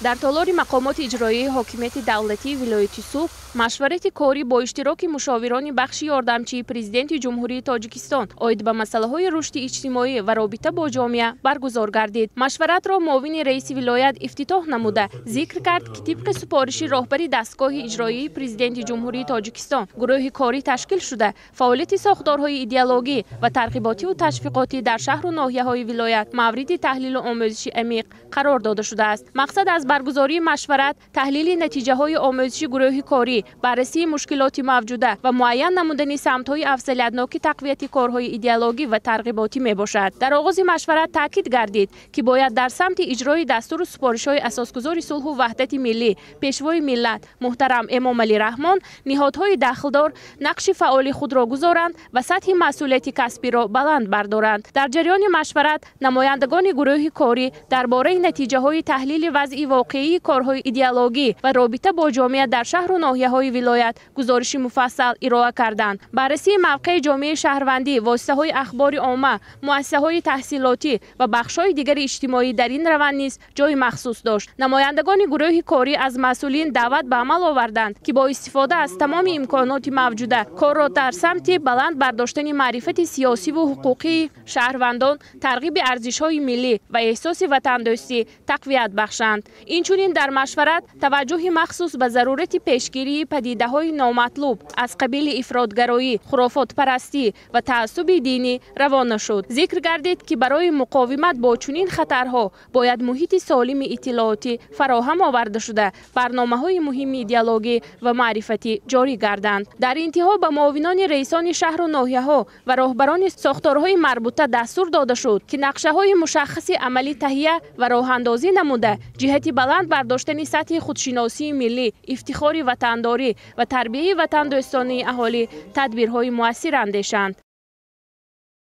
در تالار مقامات اجرایی حاکمیت دولتی ولایت سوق مشورت کاری با اشتراک مشاوران بخش یاردمچی پرزیدنت جمهوری تاجیکستان عاید به مسائل رشد اجتماعی و رابطه با جامعه برگزار گردید. مشورت را معاون رئیس ولایت افتتاح نموده ذکر کرد که طبق سفارش راهبری دستگاه اجرایی پرزیدنت جمهوری تاجیکستان گروه کاری تشکیل شده فعالیت ساختارهای ایدئولوژی و ترغیباتی و تشویقاتی در شهر و ناحیه‌های ولایت مورد تحلیل و آموزش عمیق قرار داده شده است. مقصد از برگزاری مشورت تحلیل نتیجه های آموزشی گروه کاری، بررسی مشکلات موجوده و معین نمودن سمت‌های افضلیت‌ناک تقویت کارهای ایدئولوژی و ترغیباتی میباشد. در آغاز مشورت تاکید گردید که باید در سمت اجرای دستور و سفارش‌های اساسگذار صلح و وحدت ملی پیشوای ملت محترم امام علی رحمان نهادهای دخلدار نقش فعال خود را گذارند و سطح مسئولیت کسبی را بلند بردارند. در جریان مشورت نمایندگان گروه کاری درباره نتیجه‌های تحلیل وضع واقعی کارهای ایدئولوژی و رابطه با جامعه در شهر و ناحیه‌های ولایت گزارش مفصل ارائه کردند. بررسی موقع جامعه شهروندی، واسطه‌های اخبار عامه، مؤسسه‌های تحصیلاتی و بخش‌های دیگر اجتماعی در این روند نیز جای مخصوص داشت. نمایندگان گروه کاری از مسئولین دعوت به عمل آوردند که با استفاده از تمام امکانات موجوده کار را در سمت بلند برداشتن معرفت سیاسی و حقوقی شهروندان، ترغیب ارزش‌های ملی و احساس وطندوستی تقویت بخشند. اینچنین در مشورت توجه مخصوص به ضرورت پیشگیری پدیده‌های نامطلوب از قبیل افراطگرایی، خرافات پرستی و تعصب دینی روانه شد. ذکر گردید که برای مقاومت با چنین خطرها باید محیط سالم اطلاعاتی فراهم آورده شده برنامه‌های مهم ایدئولوژی و معرفتی جاری گردند. در انتها به معاونان رئیسان شهر و ناحیه‌ها و راهبران ساختارهای مربوطه دستور داده شد که نقشه‌های مشخص عملی تهیه و راه‌اندازی نموده جهت بلند برداشتن سطح خودشناسی ملی، افتخار وطنداری و تربیت وطن دوستانه اهالی تدبیرهای مؤثر اندیشند.